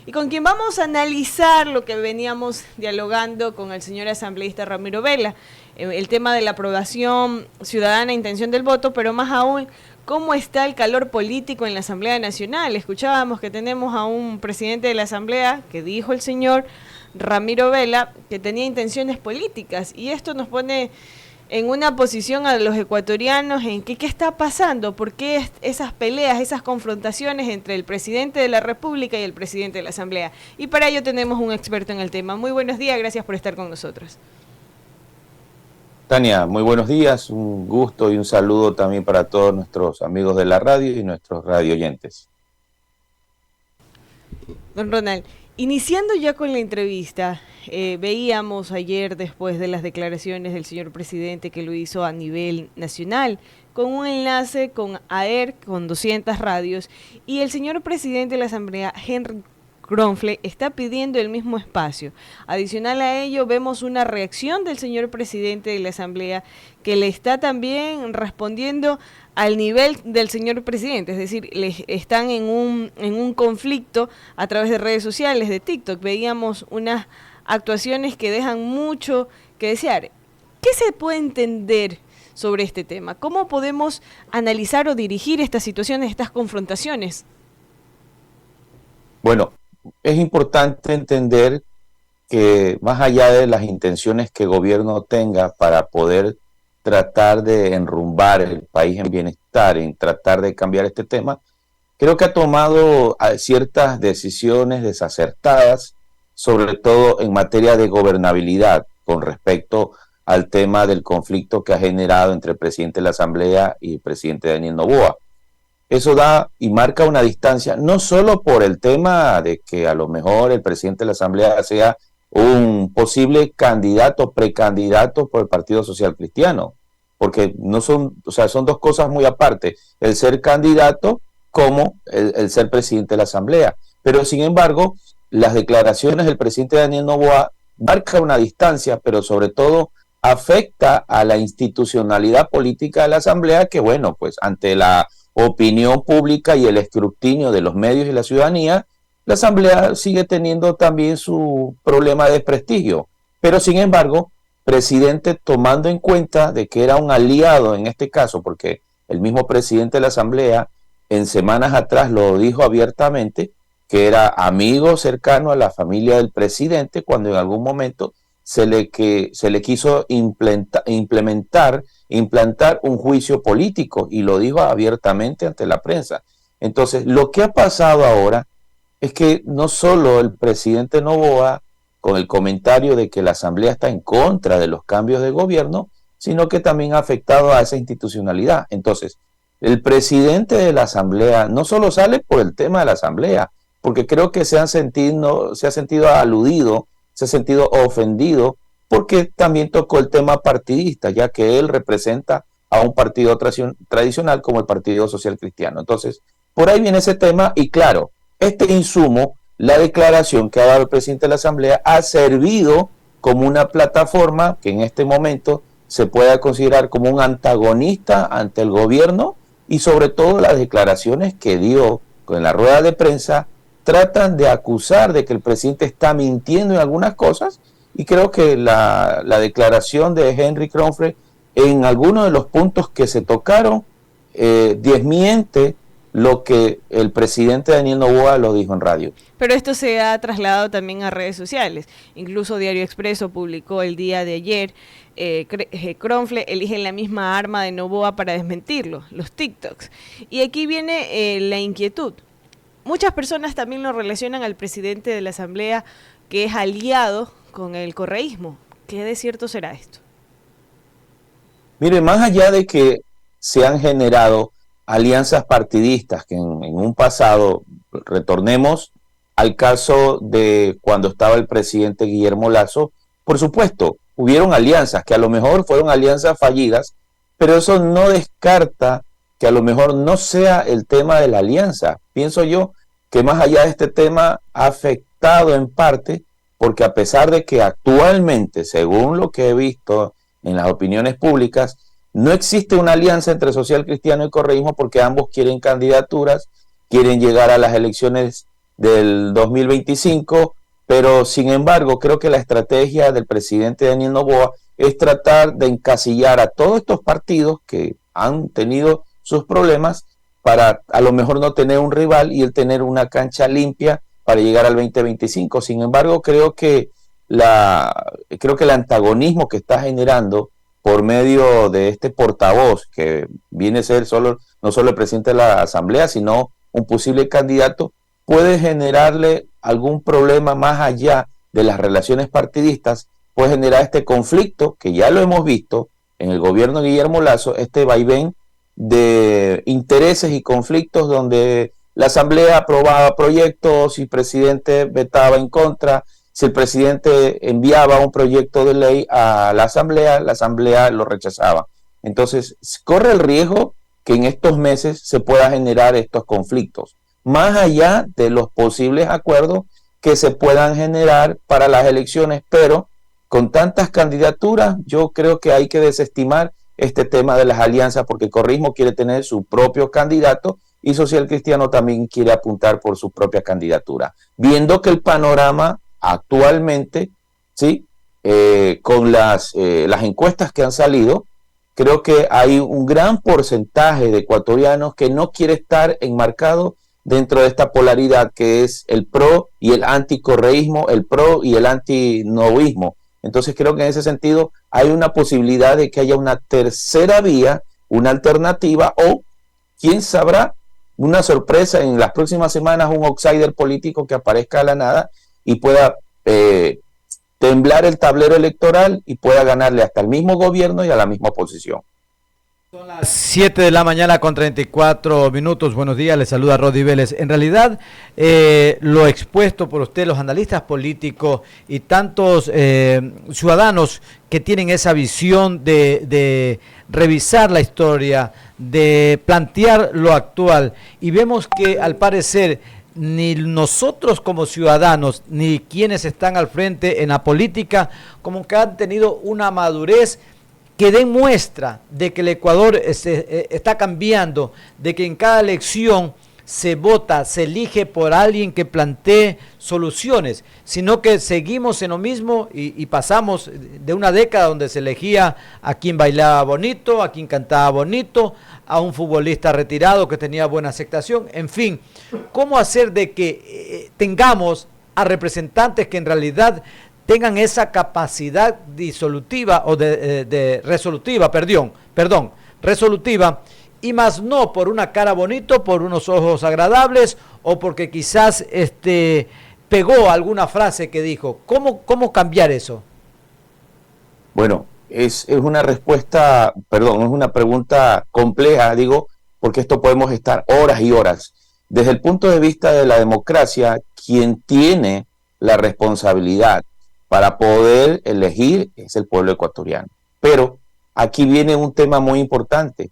y con quien vamos a analizar lo que veníamos dialogando con el señor asambleísta Ramiro Vela, el tema de la aprobación ciudadana e intención del voto, pero más aún, ¿cómo está el calor político en la Asamblea Nacional? Escuchábamos que tenemos a un presidente de la Asamblea, que dijo el señor Ramiro Vela, que tenía intenciones políticas, y esto nos pone en una posición a los ecuatorianos en que qué está pasando, por qué esas peleas, esas confrontaciones entre el presidente de la República y el presidente de la Asamblea. Y para ello tenemos un experto en el tema. Muy buenos días, gracias por estar con nosotros. Tania, muy buenos días, un gusto y un saludo también para todos nuestros amigos de la radio y nuestros radio oyentes. Don Ronald, iniciando ya con la entrevista, veíamos ayer, después de las declaraciones del señor presidente que lo hizo a nivel nacional, con un enlace con AER, con 200 radios, y el señor presidente de la Asamblea, Henry Kronfle, está pidiendo el mismo espacio. Adicional a ello, vemos una reacción del señor presidente de la Asamblea que le está también respondiendo al nivel del señor presidente, es decir, están en un conflicto a través de redes sociales, de TikTok. Veíamos unas actuaciones que dejan mucho que desear. ¿Qué se puede entender sobre este tema? ¿Cómo podemos analizar o dirigir estas situaciones, estas confrontaciones? Bueno, es importante entender que más allá de las intenciones que el gobierno tenga para poder tratar de enrumbar el país en bienestar, en tratar de cambiar este tema, creo que ha tomado ciertas decisiones desacertadas, sobre todo en materia de gobernabilidad, con respecto al tema del conflicto que ha generado entre el presidente de la Asamblea y el presidente Daniel Noboa. Eso da y marca una distancia, no solo por el tema de que a lo mejor el presidente de la Asamblea sea un posible candidato, precandidato por el Partido Social Cristiano, porque no son, o sea, son dos cosas muy aparte, el ser candidato como el ser presidente de la Asamblea. Pero sin embargo, las declaraciones del presidente Daniel Noboa marcan una distancia, pero sobre todo afecta a la institucionalidad política de la Asamblea, que bueno, pues ante la opinión pública y el escrutinio de los medios y la ciudadanía, la Asamblea sigue teniendo también su problema de prestigio. Pero sin embargo, presidente, tomando en cuenta de que era un aliado en este caso, porque el mismo presidente de la Asamblea en semanas atrás lo dijo abiertamente, que era amigo cercano a la familia del presidente, cuando en algún momento se le quiso implantar un juicio político, y lo dijo abiertamente ante la prensa. Entonces, lo que ha pasado ahora es que no solo el presidente Noboa, con el comentario de que la Asamblea está en contra de los cambios de gobierno, sino que también ha afectado a esa institucionalidad. Entonces, el presidente de la Asamblea no solo sale por el tema de la Asamblea, porque creo que se ha sentido aludido, se ha sentido ofendido, porque también tocó el tema partidista, ya que él representa a un partido tradicional como el Partido Social Cristiano. Entonces, por ahí viene ese tema, y claro, este insumo, la declaración que ha dado el presidente de la Asamblea, ha servido como una plataforma que en este momento se pueda considerar como un antagonista ante el gobierno, y sobre todo las declaraciones que dio en la rueda de prensa tratan de acusar de que el presidente está mintiendo en algunas cosas, y creo que la declaración de Henry Kronfle en algunos de los puntos que se tocaron desmiente lo que el presidente Daniel Noboa lo dijo en radio. Pero esto se ha trasladado también a redes sociales. Incluso Diario Expreso publicó el día de ayer, Kronfle elige la misma arma de Noboa para desmentirlo, los TikToks. Y aquí viene la inquietud. Muchas personas también lo relacionan al presidente de la Asamblea, que es aliado con el correísmo. ¿Qué de cierto será esto? Mire, más allá de que se han generado alianzas partidistas que en un pasado, retornemos al caso de cuando estaba el presidente Guillermo Lasso, por supuesto, hubieron alianzas que a lo mejor fueron alianzas fallidas, pero eso no descarta que a lo mejor no sea el tema de la alianza. Pienso yo que más allá de este tema ha afectado en parte, porque a pesar de que actualmente, según lo que he visto en las opiniones públicas, no existe una alianza entre Social Cristiano y correísmo, porque ambos quieren candidaturas, quieren llegar a las elecciones del 2025, pero sin embargo creo que la estrategia del presidente Daniel Noboa es tratar de encasillar a todos estos partidos que han tenido sus problemas para a lo mejor no tener un rival y el tener una cancha limpia para llegar al 2025. Sin embargo, creo que el antagonismo que está generando por medio de este portavoz, que viene a ser no solo el presidente de la Asamblea, sino un posible candidato, puede generarle algún problema más allá de las relaciones partidistas, puede generar este conflicto, que ya lo hemos visto en el gobierno de Guillermo Lasso, este vaivén de intereses y conflictos donde la Asamblea aprobaba proyectos y el presidente vetaba en contra. Si el presidente enviaba un proyecto de ley a la Asamblea lo rechazaba. Entonces, corre el riesgo que en estos meses se pueda generar estos conflictos, más allá de los posibles acuerdos que se puedan generar para las elecciones, pero con tantas candidaturas, yo creo que hay que desestimar este tema de las alianzas, porque el correísmo quiere tener su propio candidato y Social Cristiano también quiere apuntar por su propia candidatura, viendo que el panorama actualmente, ¿sí? Con las encuestas que han salido, creo que hay un gran porcentaje de ecuatorianos que no quiere estar enmarcado dentro de esta polaridad que es el pro y el anticorreísmo, el pro y el antinovismo. Entonces creo que en ese sentido hay una posibilidad de que haya una tercera vía, una alternativa o, quién sabrá, una sorpresa en las próximas semanas, un outsider político que aparezca a la nada y pueda temblar el tablero electoral y pueda ganarle hasta el mismo gobierno y a la misma oposición. Son las 7 de la mañana con 34 minutos. Buenos días, les saluda Rodi Vélez. En realidad, lo expuesto por usted, los analistas políticos y tantos ciudadanos que tienen esa visión de revisar la historia, de plantear lo actual, y vemos que al parecer ni nosotros como ciudadanos, ni quienes están al frente en la política, como que han tenido una madurez que den muestra de que el Ecuador está cambiando, de que en cada elección se vota, se elige por alguien que plantee soluciones, sino que seguimos en lo mismo y pasamos de una década donde se elegía a quien bailaba bonito, a quien cantaba bonito, a un futbolista retirado que tenía buena aceptación, en fin, ¿cómo hacer de que tengamos a representantes que en realidad tengan esa capacidad disolutiva o resolutiva, y más no por una cara bonito, por unos ojos agradables o porque quizás pegó alguna frase que dijo? ¿Cómo cambiar eso? Bueno, es una respuesta, perdón, es una pregunta compleja, digo, porque esto podemos estar horas y horas. Desde el punto de vista de la democracia, quien tiene la responsabilidad para poder elegir es el pueblo ecuatoriano. Pero aquí viene un tema muy importante,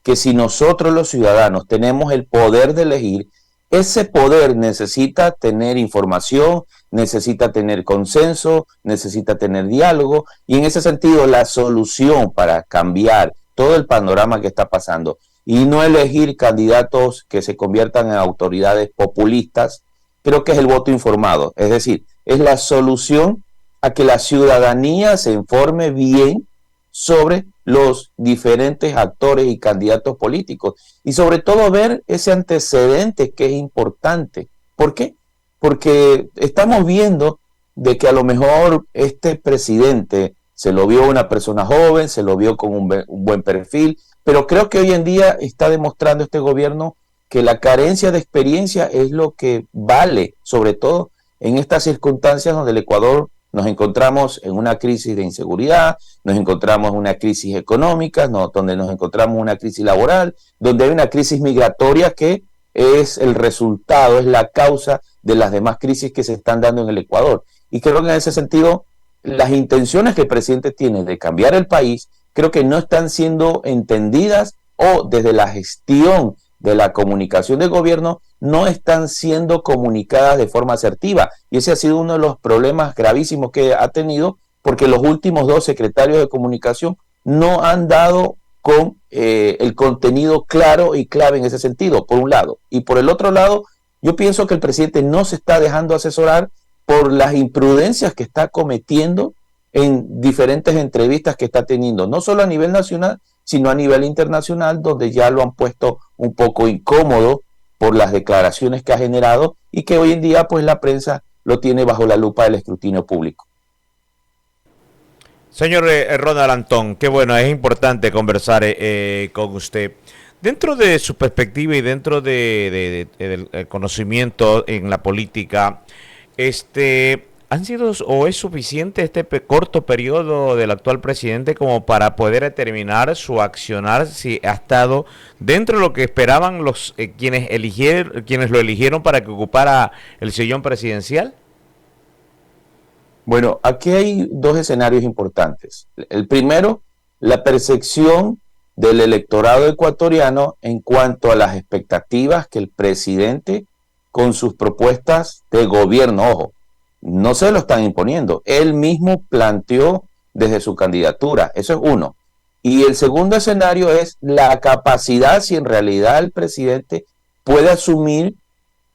que si nosotros los ciudadanos tenemos el poder de elegir, ese poder necesita tener información, necesita tener consenso, necesita tener diálogo, y en ese sentido la solución para cambiar todo el panorama que está pasando y no elegir candidatos que se conviertan en autoridades populistas, creo que es el voto informado, es decir, es la solución a que la ciudadanía se informe bien sobre los diferentes actores y candidatos políticos y sobre todo ver ese antecedente que es importante. ¿Por qué? Porque estamos viendo de que a lo mejor este presidente se lo vio una persona joven, se lo vio con un buen perfil, pero creo que hoy en día está demostrando este gobierno que la carencia de experiencia es lo que vale, sobre todo en estas circunstancias donde el Ecuador nos encontramos en una crisis de inseguridad, nos encontramos en una crisis económica, donde nos encontramos en una crisis laboral, donde hay una crisis migratoria que es el resultado, es la causa de las demás crisis que se están dando en el Ecuador. Y creo que en ese sentido, las intenciones que el presidente tiene de cambiar el país, creo que no están siendo entendidas o desde la gestión de la comunicación del gobierno no están siendo comunicadas de forma asertiva. Y ese ha sido uno de los problemas gravísimos que ha tenido, porque los últimos dos secretarios de comunicación no han dado con el contenido claro y clave en ese sentido, por un lado. Y por el otro lado, Yo pienso que el presidente no se está dejando asesorar por las imprudencias que está cometiendo en diferentes entrevistas que está teniendo, no solo a nivel nacional, sino a nivel internacional, donde ya lo han puesto un poco incómodo por las declaraciones que ha generado y que hoy en día pues la prensa lo tiene bajo la lupa del escrutinio público. Señor Ronald Antón, qué bueno, es importante conversar con usted. Dentro de su perspectiva y dentro del conocimiento en la política, ¿han sido o es suficiente este corto periodo del actual presidente como para poder determinar su accionar, si ha estado dentro de lo que esperaban los quienes lo eligieron para que ocupara el sillón presidencial? Bueno, aquí hay dos escenarios importantes. El primero, la percepción del electorado ecuatoriano en cuanto a las expectativas que el presidente con sus propuestas de gobierno, ojo, no se lo están imponiendo, él mismo planteó desde su candidatura, eso es uno. Y el segundo escenario es la capacidad, si en realidad el presidente puede asumir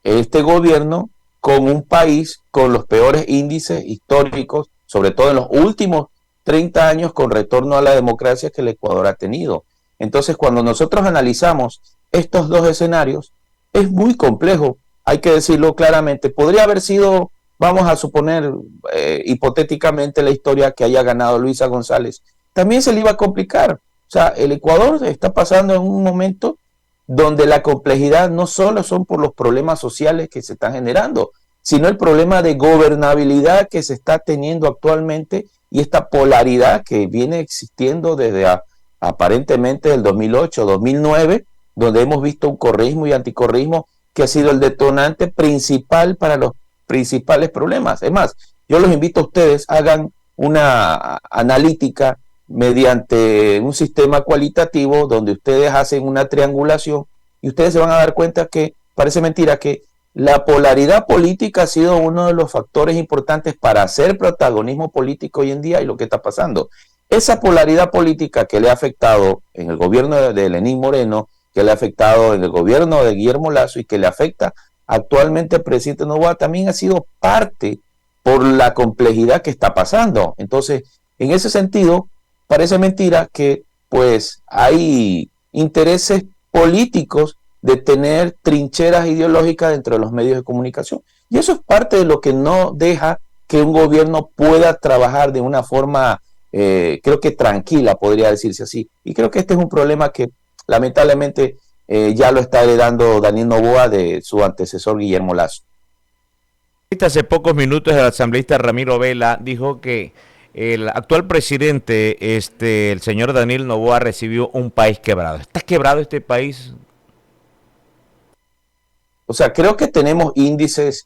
este gobierno con un país con los peores índices históricos, sobre todo en los últimos 30 años con retorno a la democracia que el Ecuador ha tenido. Entonces, cuando nosotros analizamos estos dos escenarios, es muy complejo, hay que decirlo claramente. Podría haber sido, vamos a suponer hipotéticamente la historia que haya ganado Luisa González, también se le iba a complicar. O sea, el Ecuador está pasando en un momento donde la complejidad no solo son por los problemas sociales que se están generando, sino el problema de gobernabilidad que se está teniendo actualmente y esta polaridad que viene existiendo desde aparentemente del 2008, 2009, donde hemos visto un correísmo y anticorreísmo que ha sido el detonante principal para los principales problemas. Es más, yo los invito a ustedes, hagan una analítica mediante un sistema cualitativo donde ustedes hacen una triangulación y ustedes se van a dar cuenta que parece mentira que la polaridad política ha sido uno de los factores importantes para hacer protagonismo político hoy en día y lo que está pasando. Esa polaridad política que le ha afectado en el gobierno de Lenín Moreno, que le ha afectado en el gobierno de Guillermo Lasso y que le afecta actualmente al presidente Noboa, también ha sido parte por la complejidad que está pasando. Entonces, en ese sentido, parece mentira que pues hay intereses políticos de tener trincheras ideológicas dentro de los medios de comunicación. Y eso es parte de lo que no deja que un gobierno pueda trabajar de una forma, creo que tranquila, podría decirse así. Y creo que este es un problema que lamentablemente ya lo está heredando Daniel Noboa de su antecesor Guillermo Lasso. Hace pocos minutos el asambleísta Ramiro Vela dijo que el actual presidente, el señor Daniel Noboa, recibió un país quebrado. ¿Está quebrado este país? O sea, creo que tenemos índices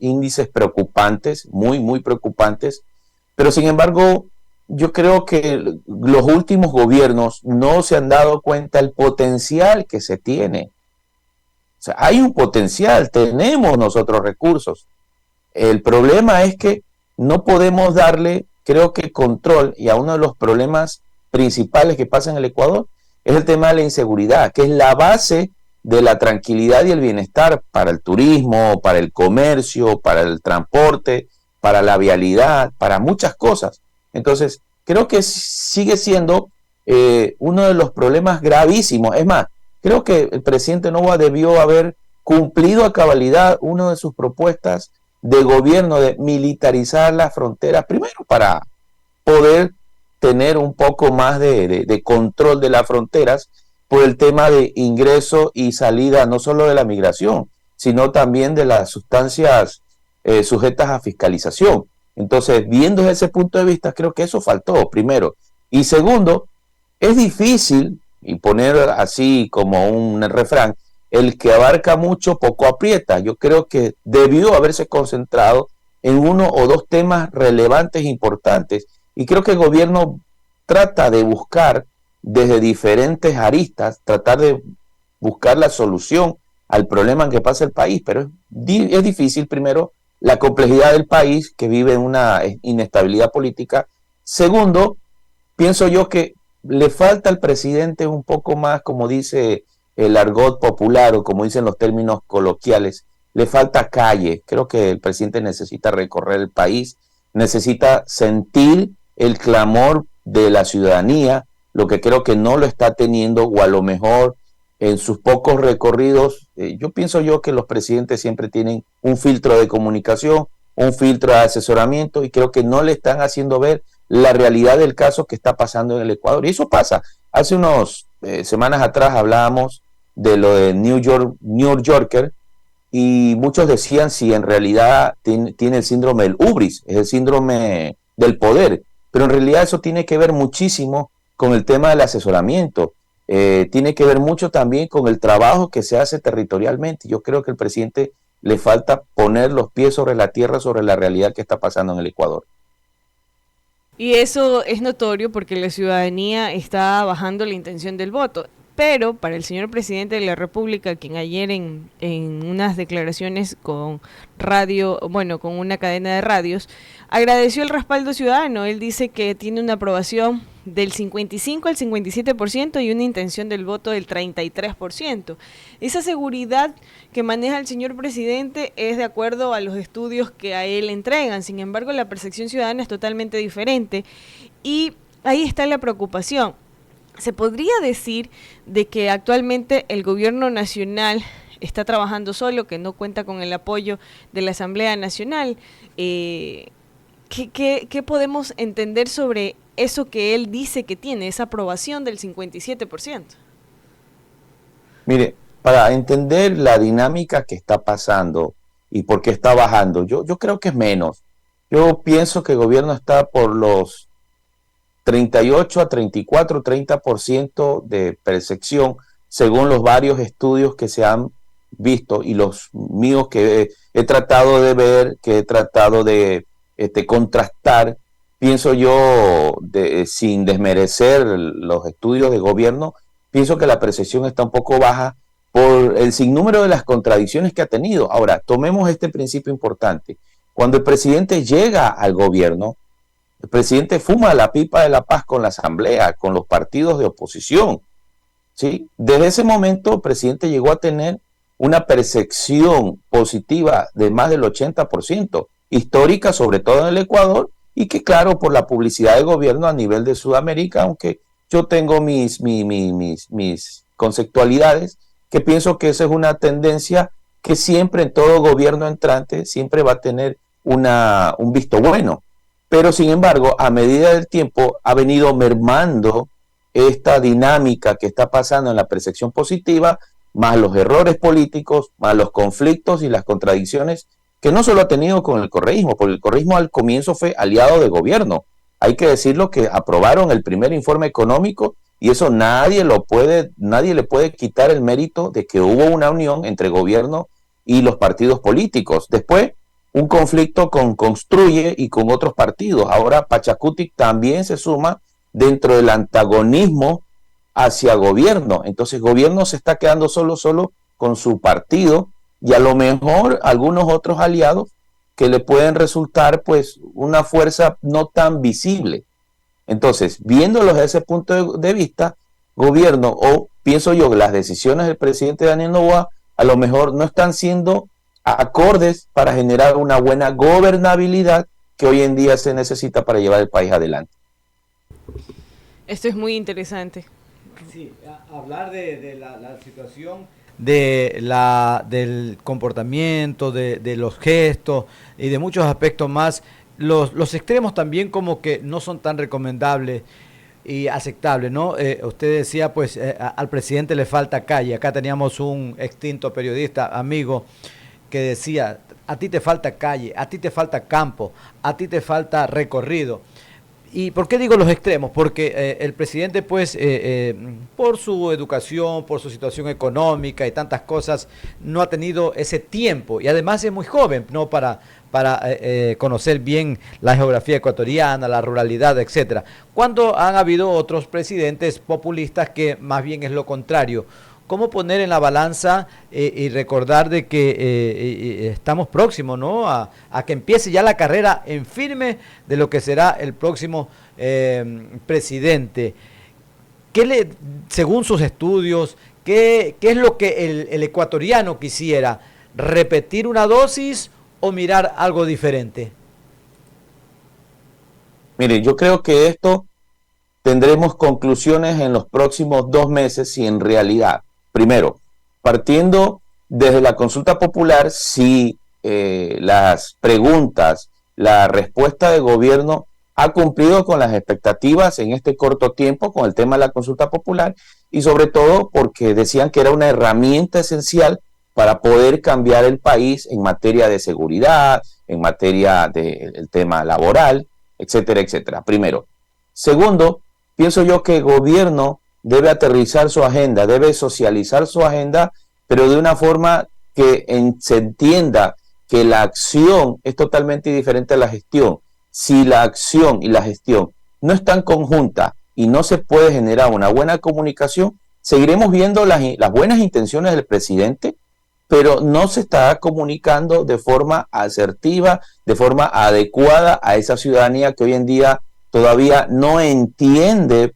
preocupantes, muy preocupantes, pero sin embargo, yo creo que los últimos gobiernos no se han dado cuenta del potencial que se tiene. O sea, hay un potencial, tenemos nosotros recursos. El problema es que no podemos darle, creo que control, y a uno de los problemas principales que pasa en el Ecuador es el tema de la inseguridad, que es la base de la tranquilidad y el bienestar para el turismo, para el comercio, para el transporte, para la vialidad, para muchas cosas. Entonces, creo que sigue siendo uno de los problemas gravísimos. Es más, creo que el presidente Noboa debió haber cumplido a cabalidad una de sus propuestas de gobierno de militarizar las fronteras, primero para poder tener un poco más de control de las fronteras por el tema de ingreso y salida, no solo de la migración, sino también de las sustancias sujetas a fiscalización. Entonces, viendo desde ese punto de vista, creo que eso faltó, primero. Y segundo, es difícil, y poner así como un refrán, el que abarca mucho, poco aprieta. Yo creo que debió haberse concentrado en uno o dos temas relevantes e importantes. Y creo que el gobierno trata de buscar desde diferentes aristas, tratar de buscar la solución al problema en que pasa el país, pero es difícil, primero, la complejidad del país que vive en una inestabilidad política. Segundo, pienso yo que le falta al presidente un poco más, como dice el argot popular o como dicen los términos coloquiales, le falta calle. Creo que el presidente necesita recorrer el país, necesita sentir el clamor de la ciudadanía, lo que creo que no lo está teniendo, o a lo mejor en sus pocos recorridos, yo pienso yo que los presidentes siempre tienen un filtro de comunicación, un filtro de asesoramiento, y creo que no le están haciendo ver la realidad del caso que está pasando en el Ecuador. Y eso pasa. Hace unas semanas atrás hablábamos de lo de New Yorker, y muchos decían si en realidad tiene el síndrome del hubris, es el síndrome del poder, pero en realidad eso tiene que ver muchísimo con el tema del asesoramiento, tiene que ver mucho también con el trabajo que se hace territorialmente. Yo creo que al presidente le falta poner los pies sobre la tierra, sobre la realidad que está pasando en el Ecuador. Y eso es notorio porque la ciudadanía está bajando la intención del voto. Pero para el señor presidente de la República, quien ayer en unas declaraciones con con una cadena de radios, agradeció el respaldo ciudadano. Él dice que tiene una aprobación del 55 al 57% y una intención del voto del 33%. Esa seguridad que maneja el señor presidente es de acuerdo a los estudios que a él entregan. Sin embargo, la percepción ciudadana es totalmente diferente y ahí está la preocupación. Se podría decir de que actualmente el gobierno nacional está trabajando solo, que no cuenta con el apoyo de la Asamblea Nacional. ¿Qué podemos entender sobre eso que él dice que tiene, esa aprobación del 57%? Mire, para entender la dinámica que está pasando y por qué está bajando, yo creo que es menos. Yo pienso que el gobierno está por los 38 a 34, 30% de percepción, según los varios estudios que se han visto y los míos que he tratado de ver, que he tratado de contrastar. Pienso yo, sin desmerecer los estudios de gobierno, pienso que la percepción está un poco baja por el sinnúmero de las contradicciones que ha tenido. Ahora, tomemos este principio importante. Cuando el presidente llega al gobierno, el presidente fuma la pipa de la paz con la Asamblea, con los partidos de oposición, ¿sí? Desde ese momento el presidente llegó a tener una percepción positiva de más del 80%, histórica sobre todo en el Ecuador, y que claro, por la publicidad del gobierno a nivel de Sudamérica, aunque yo tengo mis conceptualidades, que pienso que esa es una tendencia que siempre en todo gobierno entrante siempre va a tener un visto bueno. Pero sin embargo, a medida del tiempo ha venido mermando esta dinámica que está pasando en la percepción positiva, más los errores políticos, más los conflictos y las contradicciones que no solo ha tenido con el correísmo, porque el correísmo al comienzo fue aliado de gobierno. Hay que decirlo que aprobaron el primer informe económico y eso nadie le puede quitar el mérito de que hubo una unión entre gobierno y los partidos políticos. Después, un conflicto con Construye y con otros partidos. Ahora Pachacutic también se suma dentro del antagonismo hacia gobierno. Entonces gobierno se está quedando solo con su partido y a lo mejor algunos otros aliados que le pueden resultar pues una fuerza no tan visible. Entonces, viéndolos desde ese punto de vista, gobierno, o pienso yo que las decisiones del presidente Daniel Noboa a lo mejor no están siendo acordes para generar una buena gobernabilidad que hoy en día se necesita para llevar el país adelante. Esto es muy interesante. Sí, hablar de la situación del comportamiento, de los gestos y de muchos aspectos más, los extremos también como que no son tan recomendables y aceptables, ¿no? Usted decía, pues, al presidente le falta calle. Acá teníamos un extinto periodista, amigo, que decía, a ti te falta calle, a ti te falta campo, a ti te falta recorrido. ¿Y por qué digo los extremos? Porque el presidente, pues, por su educación, por su situación económica y tantas cosas, no ha tenido ese tiempo. Y además es muy joven, ¿no? Para conocer bien la geografía ecuatoriana, la ruralidad, etcétera. Cuando han habido otros presidentes populistas que más bien es lo contrario. ¿Cómo poner en la balanza y recordar de que estamos próximos, ¿no? a que empiece ya la carrera en firme de lo que será el próximo presidente? Según sus estudios, ¿qué es lo que el ecuatoriano quisiera? repetir una dosis o mirar algo diferente? Mire, yo creo que esto tendremos conclusiones en los próximos 2 meses si en realidad, primero, partiendo desde la consulta popular, si las preguntas, la respuesta de gobierno ha cumplido con las expectativas en este corto tiempo con el tema de la consulta popular y sobre todo porque decían que era una herramienta esencial para poder cambiar el país en materia de seguridad, en materia del tema laboral, etcétera, etcétera. Primero. Segundo, pienso yo que el gobierno debe aterrizar su agenda, debe socializar su agenda, pero de una forma que se entienda que la acción es totalmente diferente a la gestión. Si la acción y la gestión no están conjuntas y no se puede generar una buena comunicación, seguiremos viendo las buenas intenciones del presidente, pero no se está comunicando de forma asertiva, de forma adecuada a esa ciudadanía que hoy en día todavía no entiende,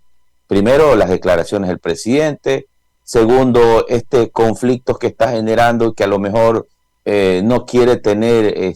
primero, las declaraciones del presidente, segundo, conflictos que está generando y que a lo mejor no quiere tener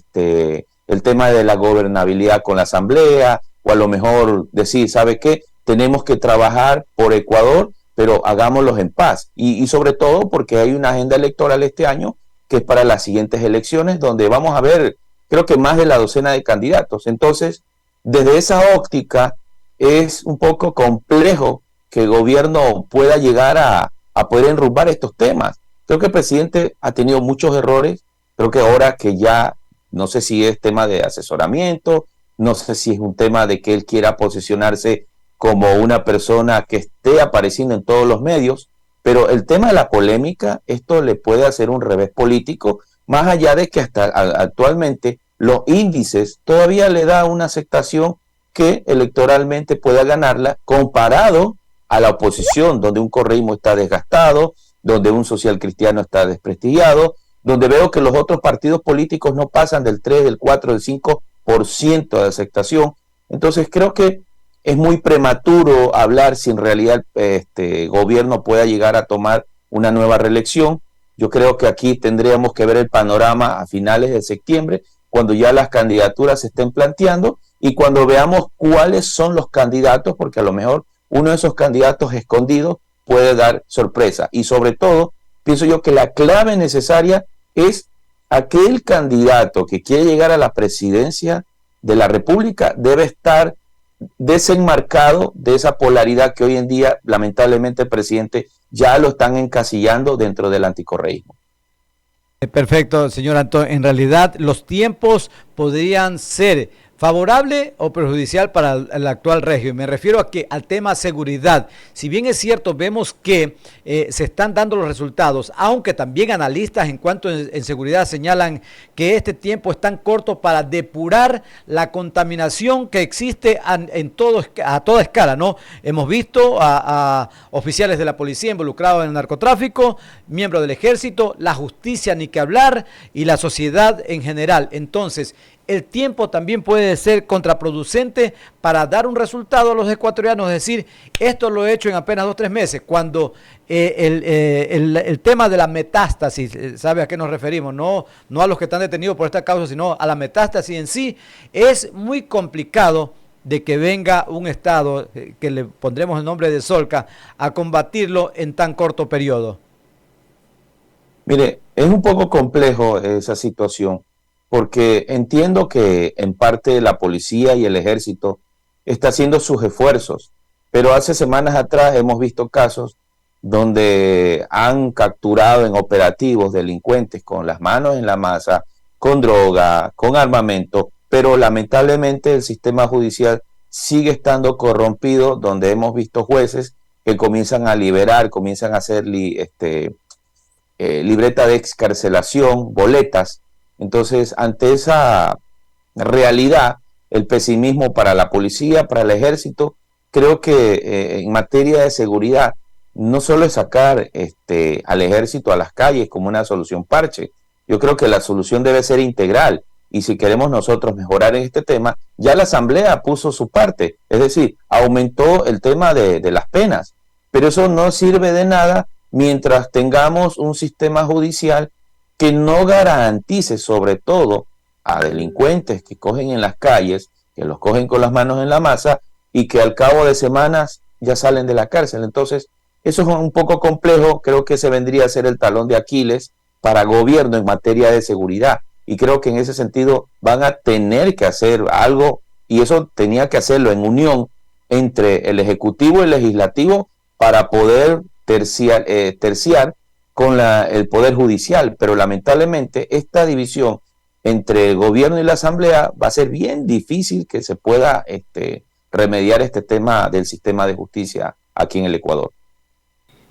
el tema de la gobernabilidad con la asamblea, o a lo mejor decir, ¿sabe qué? Tenemos que trabajar por Ecuador, pero hagámoslos en paz. Y sobre todo porque hay una agenda electoral este año que es para las siguientes elecciones, donde vamos a ver, creo que más de la docena de candidatos. Entonces, desde esa óptica, es un poco complejo que el gobierno pueda llegar a poder enrumbar estos temas. Creo que el presidente ha tenido muchos errores. Creo que ahora que ya, no sé si es tema de asesoramiento, no sé si es un tema de que él quiera posicionarse como una persona que esté apareciendo en todos los medios, pero el tema de la polémica, esto le puede hacer un revés político, más allá de que hasta actualmente los índices todavía le da una aceptación que electoralmente pueda ganarla comparado a la oposición, donde un correísmo está desgastado, donde un social cristiano está desprestigiado, donde veo que los otros partidos políticos no pasan del 3, del 4, del 5% de aceptación. Entonces creo que es muy prematuro hablar si en realidad este gobierno pueda llegar a tomar una nueva reelección. Yo creo que aquí tendríamos que ver el panorama a finales de septiembre, cuando ya las candidaturas se estén planteando y cuando veamos cuáles son los candidatos, porque a lo mejor uno de esos candidatos escondidos puede dar sorpresa. Y sobre todo, pienso yo que la clave necesaria es aquel candidato que quiere llegar a la presidencia de la República debe estar desenmarcado de esa polaridad que hoy en día, lamentablemente, el presidente ya lo están encasillando dentro del anticorreísmo. Perfecto, señor Antón. En realidad, los tiempos podrían ser favorable o perjudicial para el actual régimen. Me refiero a que al tema seguridad. Si bien es cierto, vemos que se están dando los resultados, aunque también analistas en cuanto en seguridad señalan que este tiempo es tan corto para depurar la contaminación que existe a toda escala, ¿no? Hemos visto a oficiales de la policía involucrados en el narcotráfico, miembros del ejército, la justicia ni que hablar y la sociedad en general. Entonces, el tiempo también puede ser contraproducente para dar un resultado a los ecuatorianos, es decir, esto lo he hecho en apenas 2 o 3 meses, cuando el tema de la metástasis, ¿sabe a qué nos referimos? No a los que están detenidos por esta causa, sino a la metástasis en sí, es muy complicado de que venga un Estado, que le pondremos el nombre de Solca, a combatirlo en tan corto periodo. Mire, es un poco complejo esa situación, porque entiendo que en parte la policía y el ejército está haciendo sus esfuerzos, pero hace semanas atrás hemos visto casos donde han capturado en operativos delincuentes con las manos en la masa, con droga, con armamento, pero lamentablemente el sistema judicial sigue estando corrompido, donde hemos visto jueces que comienzan a liberar, comienzan a hacer libreta de excarcelación, boletas. Entonces, ante esa realidad, el pesimismo para la policía, para el ejército, creo que en materia de seguridad, no solo es sacar al ejército a las calles como una solución parche. Yo creo que la solución debe ser integral. Y si queremos nosotros mejorar en este tema, ya la Asamblea puso su parte. Es decir, aumentó el tema de las penas. Pero eso no sirve de nada mientras tengamos un sistema judicial que no garantice sobre todo a delincuentes que cogen en las calles, que los cogen con las manos en la masa y que al cabo de semanas ya salen de la cárcel. Entonces, eso es un poco complejo, creo que ese vendría a ser el talón de Aquiles para gobierno en materia de seguridad. Y creo que en ese sentido van a tener que hacer algo, y eso tenía que hacerlo en unión entre el Ejecutivo y el Legislativo para poder terciar con el Poder Judicial. Pero lamentablemente esta división entre el gobierno y la Asamblea va a ser bien difícil que se pueda remediar este tema del sistema de justicia aquí en el Ecuador.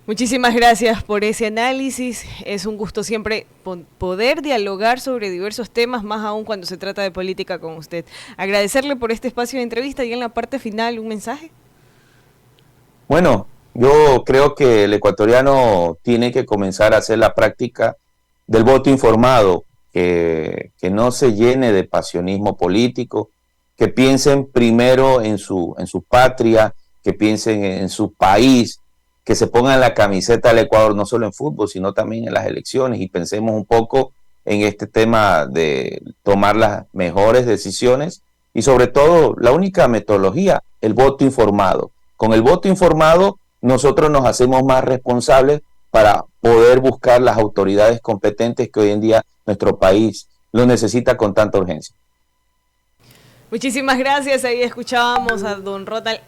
Muchísimas gracias por ese análisis. Es un gusto siempre poder dialogar sobre diversos temas, más aún cuando se trata de política con usted. Agradecerle por este espacio de entrevista y en la parte final un mensaje. Bueno, yo creo que el ecuatoriano tiene que comenzar a hacer la práctica del voto informado, que no se llene de pasionismo político, que piensen primero en su patria, que piensen en su país, que se pongan la camiseta del Ecuador, no solo en fútbol, sino también en las elecciones, y pensemos un poco en este tema de tomar las mejores decisiones y sobre todo la única metodología, el voto informado. Con el voto informado nosotros nos hacemos más responsables para poder buscar las autoridades competentes que hoy en día nuestro país lo necesita con tanta urgencia. Muchísimas gracias. Ahí escuchábamos a don Ronald